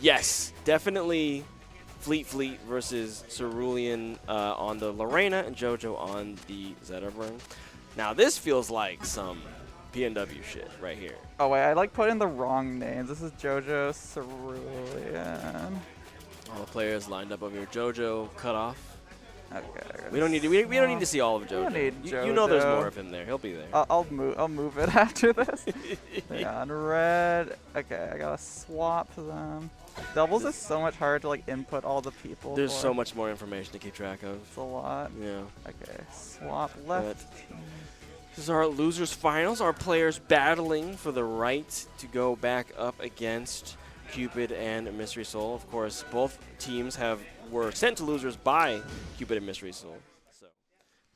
Yes, definitely Fleet versus Cerulean on the Lorena and JoJo on the Xena. Now this feels like some PNW shit right here. Oh wait, I like put in the wrong names. This is JoJo Cerulean. All the players lined up over here. JoJo cut off. Okay. We don't need to see all of JoJo. We don't need You know there's JoJo. more of him there. He'll be there. I'll move it after this. Yeah, on red. Okay, I gotta swap them. Doubles is so much harder to like input all the people. There's so much more information to keep track of. It's a lot. Yeah. Okay, swap left team. This is our losers finals. Our players battling for the right to go back up against Cupid and Mystery Soul. Of course, both teams were sent to losers by Cupid and Mystery Soul. So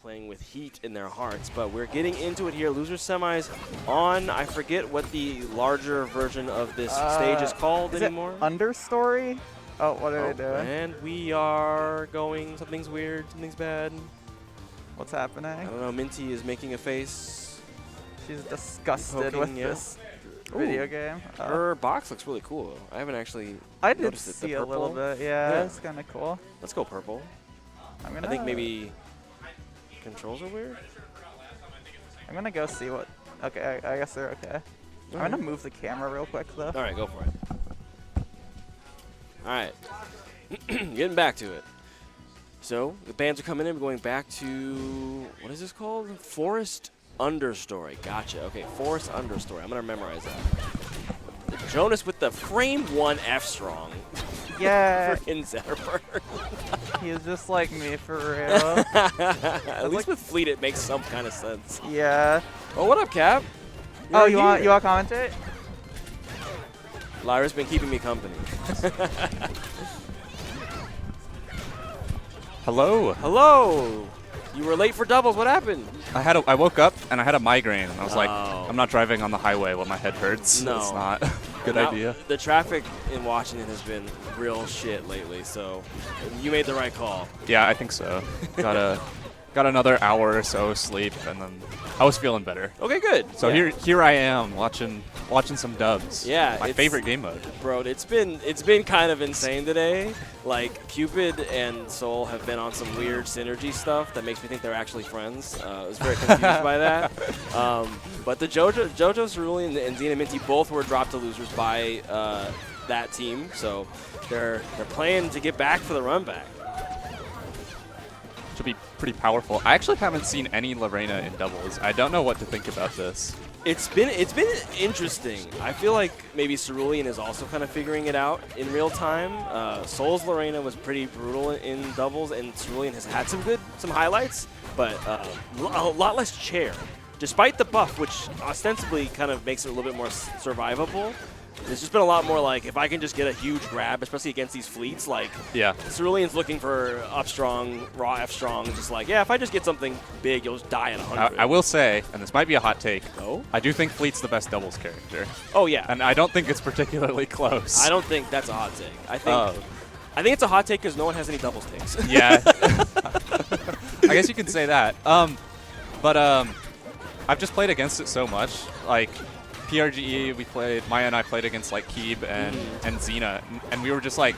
playing with heat in their hearts. But we're getting into it here. Losers semis on, I forget what the larger version of this stage is called anymore. It understory? Oh, what did I do? And we are going, something's weird, something's bad. What's happening? I don't know, Mynttie is making a face. She's disgusted with this video game. Her box looks really cool, though. I haven't actually I did noticed it. see a little bit, yeah. It's kind of cool. Let's go purple. I think maybe controls are weird. I'm gonna go see what. Okay, I guess they're okay. I'm gonna move the camera real quick though. All right, go for it. All right, getting back to it. So the bands are coming in. We're going back to, what is this called? Forest Understory. Gotcha. Okay, Forest Understory. I'm gonna memorize that. Jonas with the frame 1 F strong. Yeah. Freaking Zetterberg. He's just like me for real. At least with Fleet, it makes some kind of sense. Yeah. Oh, what up, Cap? You want commentate? Lyra's been keeping me company. Hello. Hello. You were late for doubles. What happened? I woke up and I had a migraine. And I was like, I'm not driving on the highway when my head hurts. No. It's not a good idea. The traffic in Washington has been real shit lately, so you made the right call. Yeah, I think so. Got another hour or so sleep, and then I was feeling better. Okay, good. So here I am watching some dubs. Yeah, my favorite game mode. Bro, it's been kind of insane today. Like Cupid and Soul have been on some weird synergy stuff that makes me think they're actually friends. I was very confused by that. But the JoJo Cerulean and Xena Mynttie both were dropped to losers by that team, so they're playing to get back for the run back. Should be pretty powerful. I actually haven't seen any Lorena in doubles. I don't know what to think about this. It's been interesting. I feel like maybe Cerulean is also kind of figuring it out in real time. Soul's Lorena was pretty brutal in doubles, and Cerulean has had some highlights, but a lot less chair. Despite the buff, which ostensibly kind of makes it a little bit more survivable, there's just been a lot more like, if I can just get a huge grab, especially against these fleets, like, Cerulean's looking for up strong, raw F strong, just like, yeah, if I just get something big, you'll just die at 100. I will say, and this might be a hot take, oh? I do think Fleet's the best doubles character. Oh, yeah. And I don't think it's particularly close. I don't think that's a hot take. I think it's a hot take because no one has any doubles takes. Yeah. I guess you can say that. But I've just played against it so much. Like, PRGE, Maya and I played against like Keeb and Xena, and we were just like,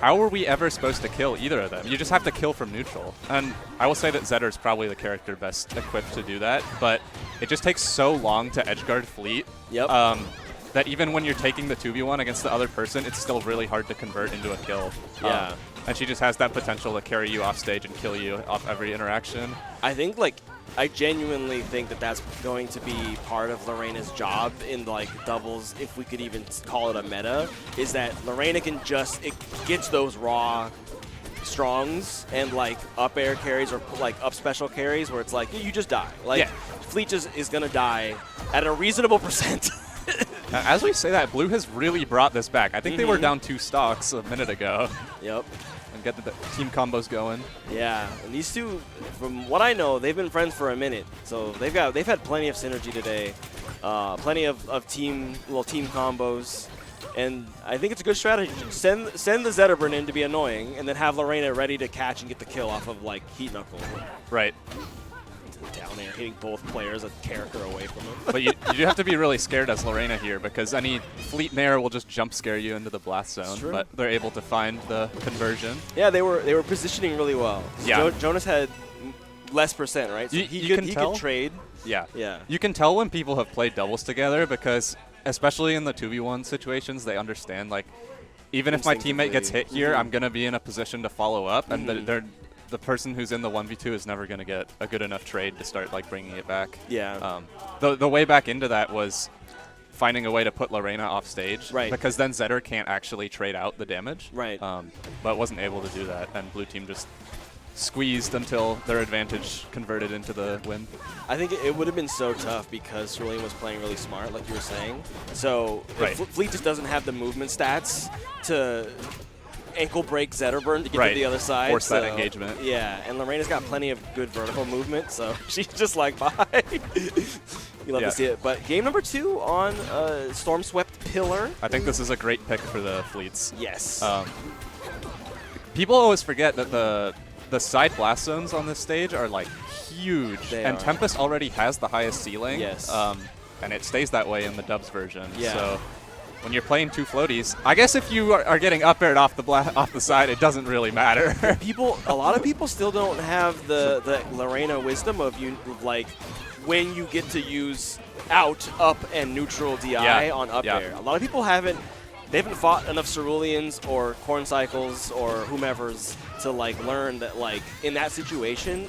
how were we ever supposed to kill either of them? You just have to kill from neutral. And I will say that Zetter is probably the character best equipped to do that, but it just takes so long to edgeguard Fleet. Yep. That even when you're taking the 2v1 against the other person, it's still really hard to convert into a kill. Yeah. And she just has that potential to carry you off stage and kill you off every interaction. I think I genuinely think that that's going to be part of Lorena's job in like doubles, if we could even call it a meta, is that Lorena can it gets those raw strongs and like up air carries or like up special carries where it's like, you just die. Like, Fleet just is going to die at a reasonable percent. As we say that, Blue has really brought this back. I think they were down 2 stocks a minute ago. Yep. And get the team combos going. Yeah, and these two, from what I know, they've been friends for a minute. So they've had plenty of synergy today, plenty of little team combos, and I think it's a good strategy. Send the Zetterburn in to be annoying, and then have Lorena ready to catch and get the kill off of like Heat Knuckle. Right. down air, hitting both players a character away from him. But you do have to be really scared as Lorena here because any fleet nair will just jump scare you into the blast zone. True. But they're able to find the conversion. Yeah, they were positioning really well. Yeah. Jonas had less percent, right? So You he can tell. could trade. Yeah. Yeah. You can tell when people have played doubles together because, especially in the 2v1 situations, they understand, like, even if my teammate gets hit here, I'm going to be in a position to follow up, and the person who's in the 1v2 is never going to get a good enough trade to start, like, bringing it back. Yeah. The way back into that was finding a way to put Lorena off stage. Right. Because then Zetter can't actually trade out the damage. Right. But wasn't able to do that, and blue team just squeezed until their advantage converted into the win. I think it would have been so tough because Cerulean was playing really smart, like you were saying. So Right. Fleet just doesn't have the movement stats to ankle break Zetterburn to get to the other side. Force that engagement. Yeah, and Lorena's got plenty of good vertical movement, so she's just like, bye. You love to see it. But game number 2 on Storm Swept Pillar. I think this is a great pick for the fleets. Yes. People always forget that the side blast zones on this stage are like huge, They and are. Tempest already has the highest ceiling. Yes. And it stays that way in the dubs version. Yeah. So when you're playing 2 floaties, I guess if you are getting up aired off the side, it doesn't really matter. A lot of people still don't have the Lorena wisdom of like when you get to use out, up, and neutral DI on up air. A lot of people haven't fought enough Ceruleans or Corn Cycles or whomever's to like learn that like in that situation,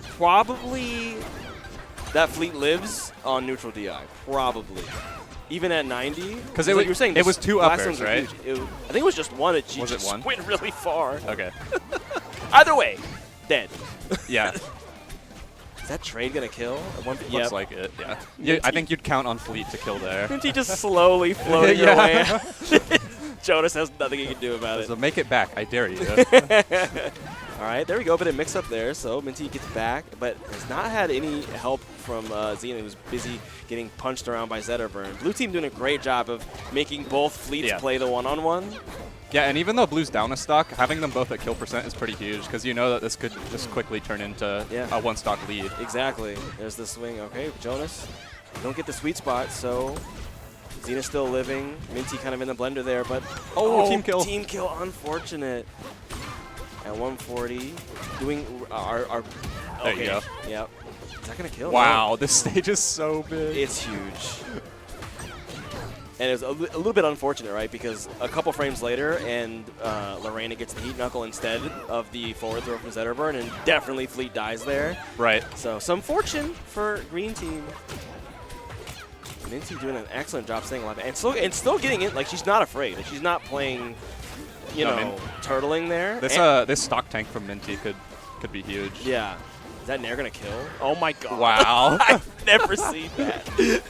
probably that fleet lives on neutral DI. Probably. Even at 90. Because like you were saying, it was 2 up blast airs, zones are right? huge. I think it was just one. It Was it just one? went really far. Okay. Either way, dead. Yeah. Is that trade gonna kill? Looks like it, yeah. I think you'd count on fleet to kill there. Mynttie just slowly floating Yeah. away. Jonas has nothing he can do about it. So make it back, I dare you. All right, there we go. Bit of mix up there. So Mynttie gets back, but has not had any help from Xena, who's busy getting punched around by Zetterburn. Blue team doing a great job of making both fleets play the one-on-one. Yeah, and even though blue's down a stock, having them both at kill percent is pretty huge because you know that this could just quickly turn into a 1-stock lead. Exactly. There's the swing. Okay, Jonas, you don't get the sweet spot, so Xena's still living. Mynttie kind of in the blender there, but team kill. Team kill, unfortunate. At 140, doing our There you go. Yep. Is that gonna kill? Wow, this stage is so big. It's huge. And it was a little bit unfortunate, right? Because a couple frames later, and Lorena gets the heat knuckle instead of the forward throw from Zetterburn, and definitely Fleet dies there. Right. So some fortune for green team. Mynttie doing an excellent job staying alive, and still getting it. Like she's not afraid. Like, she's not playing, turtling there. This stock tank from Mynttie could be huge. Yeah. Is that Nair gonna kill? Oh my god. Wow. I've never seen that.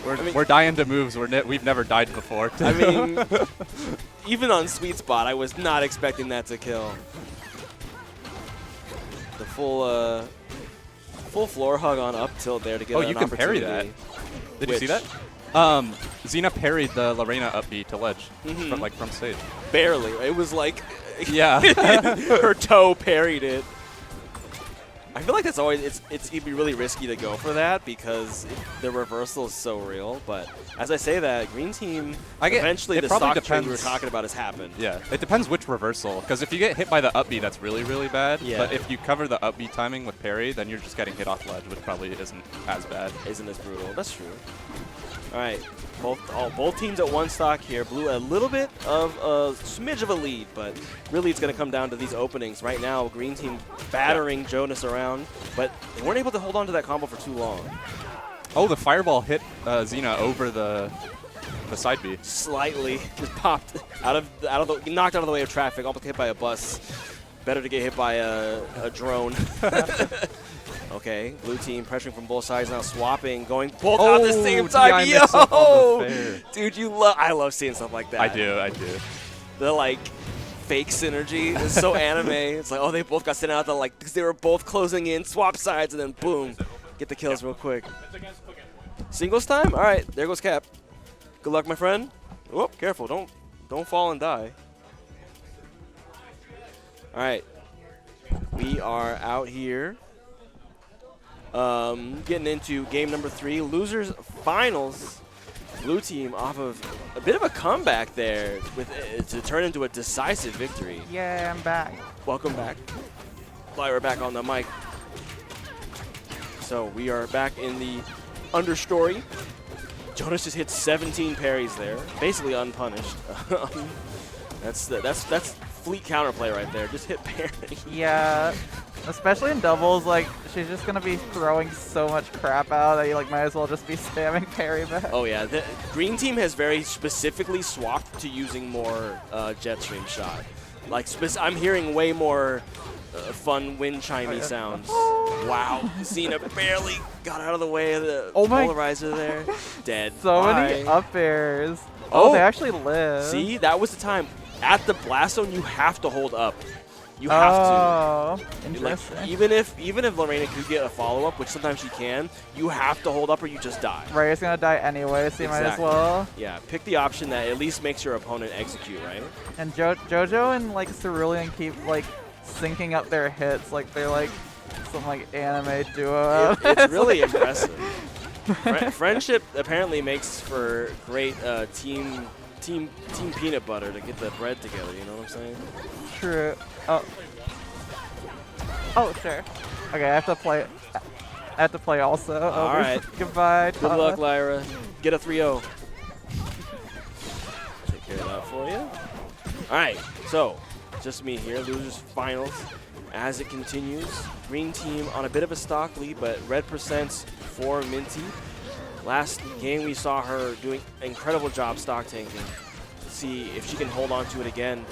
We're dying to moves. We've never died before. I mean, even on sweet spot, I was not expecting that to kill. The full floor hug on up tilt there to get an you can parry opportunity. that. Did you see that? Xena parried the Lorena up B to ledge from stage. Barely. It was like Yeah. her toe parried it. I feel like that's always it'd be really risky to go for that because the reversal is so real. But as I say that, green team eventually the stock trade we were talking about has happened. Yeah, it depends which reversal. Because if you get hit by the up B, that's really, really bad. Yeah. But if you cover the up B timing with parry, then you're just getting hit off ledge, which probably isn't as bad. Isn't as brutal. That's true. All right, both teams at 1 stock here. Blue a little bit of a smidge of a lead, but really it's going to come down to these openings. Right now, green team battering Jonas around, but they weren't able to hold on to that combo for too long. Oh, the fireball hit Xena over the side B. Slightly, just popped knocked out of the way of traffic, almost hit by a bus. Better to get hit by a drone. Okay, blue team pressuring from both sides now, swapping, going both at the same time. Yo, dude, I love seeing stuff like that. I do. The like fake synergy is so anime. It's like, oh, they both got sent out. Because they were both closing in, swap sides, and then boom, get the kills real quick. Singles time. All right, there goes Cap. Good luck, my friend. Whoop, careful, don't fall and die. All right, we are out here. Getting into game number 3, losers finals. Blue team off of a bit of a comeback there with to turn into a decisive victory. Yeah, I'm back. Welcome back. Lyra back on the mic. So we are back in the understory. Jonas just hit 17 parries there, basically unpunished. That's fleet counterplay right there. Just hit parry. Yeah, especially in doubles, like she's just gonna be throwing so much crap out that you like might as well just be spamming parry back. Oh yeah, the green team has very specifically swapped to using more jet stream shot. Like I'm hearing way more fun wind chimey sounds. Wow, Xena barely got out of the way of the polarizer there. Dead. So Bye. many up airs. Oh, they actually live. See, that was the time. At the blast zone, you have to hold up. You have to. Oh, Like, interesting. even if Lorena could get a follow-up, which sometimes she can, you have to hold up or you just die. Right, it's gonna die anyway, so you might as well. Yeah, pick the option that at least makes your opponent execute, right? And JoJo and like Cerulean keep like syncing up their hits, like they're like some like anime duo. It's really impressive. Friendship apparently makes for great team peanut butter to get the bread together. You know what I'm saying? True. Oh. Oh, sure. Okay, I have to play. I have to play also. All right. Goodbye. Good luck, Lyra. Get a 3-0. Take care of that for you. All right. So, just me here. Losers finals. As it continues, green team on a bit of a stock lead, but red percents for Mynttie. Last game we saw her doing an incredible job stock tanking. Let's see if she can hold on to it again.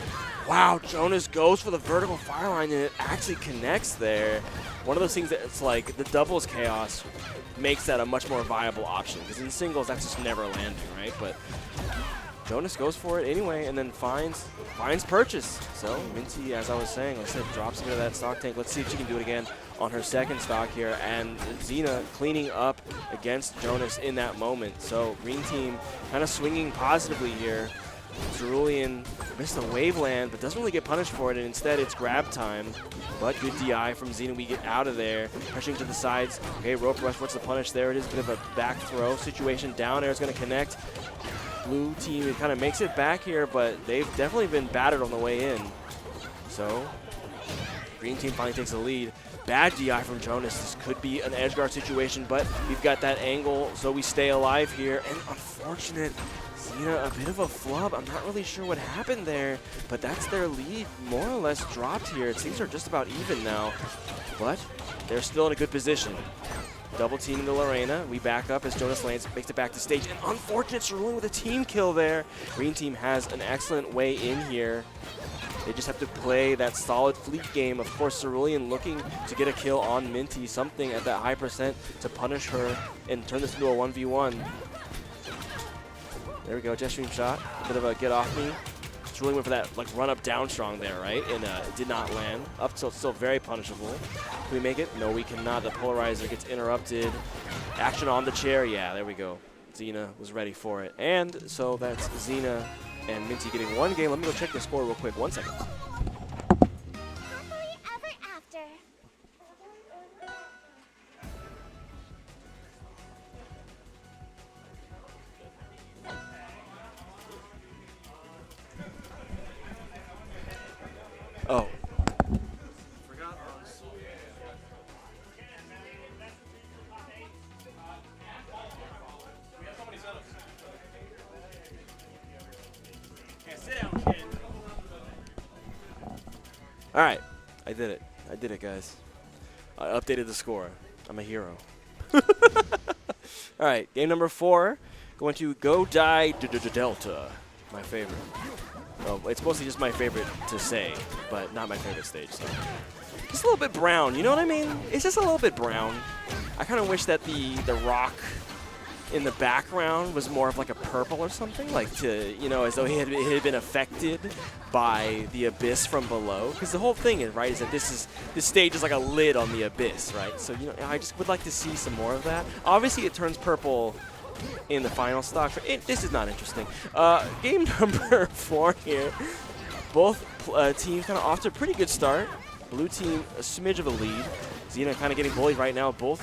Wow, Jonas goes for the vertical fire line and it actually connects there. One of those things that it's like the doubles chaos makes that a much more viable option because in singles that's just never landing, right? But Jonas goes for it anyway and then finds purchase. So Mynttie, as I was saying, like I said, drops into that stock tank. Let's see if she can do it again on her second stock here. And Xena cleaning up against Jonas in that moment. So green team kind of swinging positively here. Cerulean missed the wave land, but doesn't really get punished for it, and instead it's grab time. But good DI from Xena. We get out of there, pushing to the sides. Okay, rope rush, what's the punish there? It is a bit of a back throw situation. Down air is going to connect. Blue team kind of makes it back here, but they've definitely been battered on the way in. So green team finally takes the lead. Bad DI from Jonas. This could be an edge guard situation, but we've got that angle, so we stay alive here. And unfortunate, Xena, a bit of a flub. I'm not really sure what happened there, but that's their lead more or less dropped here. Things are just about even now, but they're still in a good position. Double teaming the Lorena. We back up as Jonas lands, makes it back to stage. And unfortunate Cerulean with a team kill there. Green team has an excellent way in here. They just have to play that solid fleet game. Of course, Cerulean looking to get a kill on Mynttie, something at that high percent to punish her and turn this into a 1v1. There we go, jet stream shot. A bit of a get off me. Cerulean went for that like run up down strong there, right? And it did not land. Up till still very punishable. Can we make it? No, we cannot. The polarizer gets interrupted. Action on the chair. Yeah, there we go. Xena was ready for it. And so that's Xena and Mynttie getting one game. Let me go check the score real quick. 1 second. Oh. All right, I did it. I did it, guys. I updated the score. I'm a hero. All right, game number 4. Going to Go Die Delta. My favorite. Well, it's mostly just my favorite to say, but not my favorite stage. So. Just a little bit brown, you know what I mean? It's just a little bit brown. I kind of wish that the rock in the background was more of like a purple or something, like to, you know, as though it had been affected by the abyss from below. Because the whole thing is, right, is that this stage is like a lid on the abyss, right? So, you know, I just would like to see some more of that. Obviously, it turns purple in the final stock. This is not interesting. Game number 4 here. Both teams kind of off to a pretty good start. Blue team, a smidge of a lead. Xena kind of getting bullied right now. Both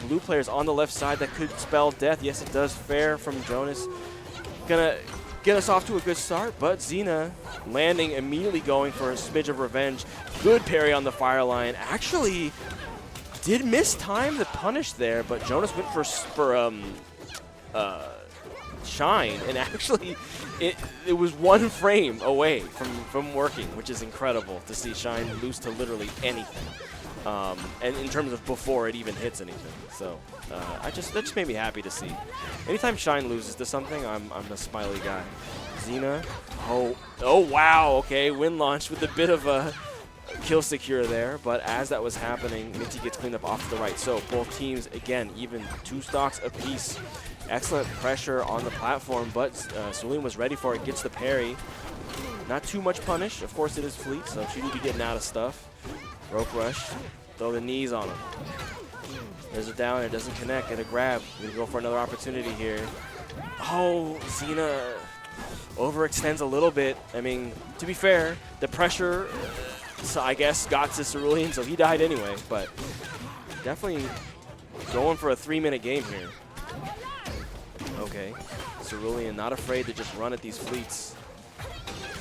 blue players on the left side that could spell death. Yes, it does. Fair from Jonas. Gonna get us off to a good start, but Xena landing immediately going for a smidge of revenge. Good parry on the fire line. Actually did miss time the punish there, but Jonas went for Shine, and actually it was one frame away from working, which is incredible to see Shine lose to literally anything. And in terms of before it even hits anything. So that just made me happy to see. Anytime Shine loses to something, I'm a smiley guy. Xena, oh wow, okay, win launch with a bit of a kill secure there, but as that was happening, Mynttie gets cleaned up off to the right. So both teams, again, even 2 stocks apiece. Excellent pressure on the platform, but Cerulean was ready for it, gets the parry. Not too much punish. Of course, it is Fleet, so she would be getting out of stuff. Rope rush, throw the knees on him. There's a down, it doesn't connect, get a grab. We go for another opportunity here. Oh, Xena overextends a little bit. I mean, to be fair, the pressure, so I guess, got to Cerulean, so he died anyway, but definitely going for a 3-minute game here. Okay, Cerulean not afraid to just run at these fleets.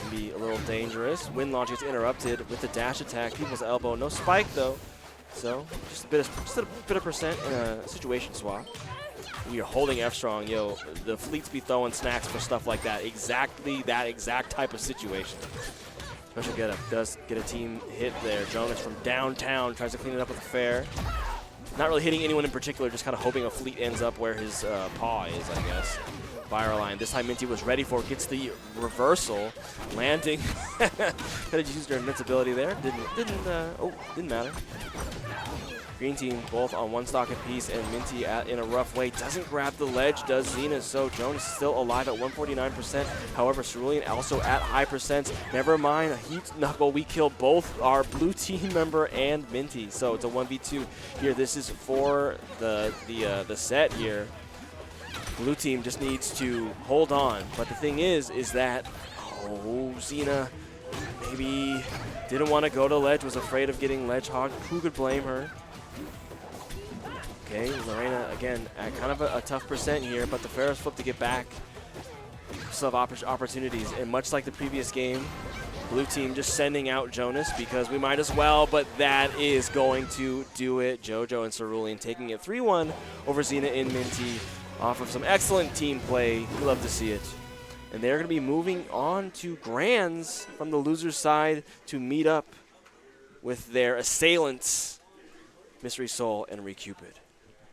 Can be a little dangerous. Wind launch gets interrupted with the dash attack. People's elbow, no spike though. So just a bit of percent in a situation swap. We are holding F strong, yo. The fleets be throwing snacks for stuff like that. Exactly that exact type of situation. Special getup does get a team hit there. Jonas from downtown tries to clean it up with a fair. Not really hitting anyone in particular, just kind of hoping a fleet ends up where his paw is, I guess. Fire line. This time Mynttie was ready for it, gets the reversal, landing. Could have used her invincibility there. Didn't matter. Green team both on 1 stock apiece, and Mynttie in a rough way doesn't grab the ledge, does Xena, so Jonas is still alive at 149%. However, Cerulean also at high percents. Never mind, a heat knuckle. We kill both our blue team member and Mynttie, so it's a 1v2 here. This is for the set here. Blue team just needs to hold on, but the thing is that, Xena maybe didn't want to go to ledge, was afraid of getting ledge hogged. Who could blame her? Okay, Lorena, again, at kind of a tough percent here, but the Pharaoh's flip to get back. Still have opportunities, and much like the previous game, blue team just sending out Jonas because we might as well, but that is going to do it. JoJo and Cerulean taking it 3-1 over Xena and Mynttie off of some excellent team play. We love to see it. And they're going to be moving on to Grands from the loser's side to meet up with their assailants, Mystery Soul and Recupid.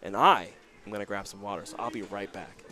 And I am going to grab some water, so I'll be right back.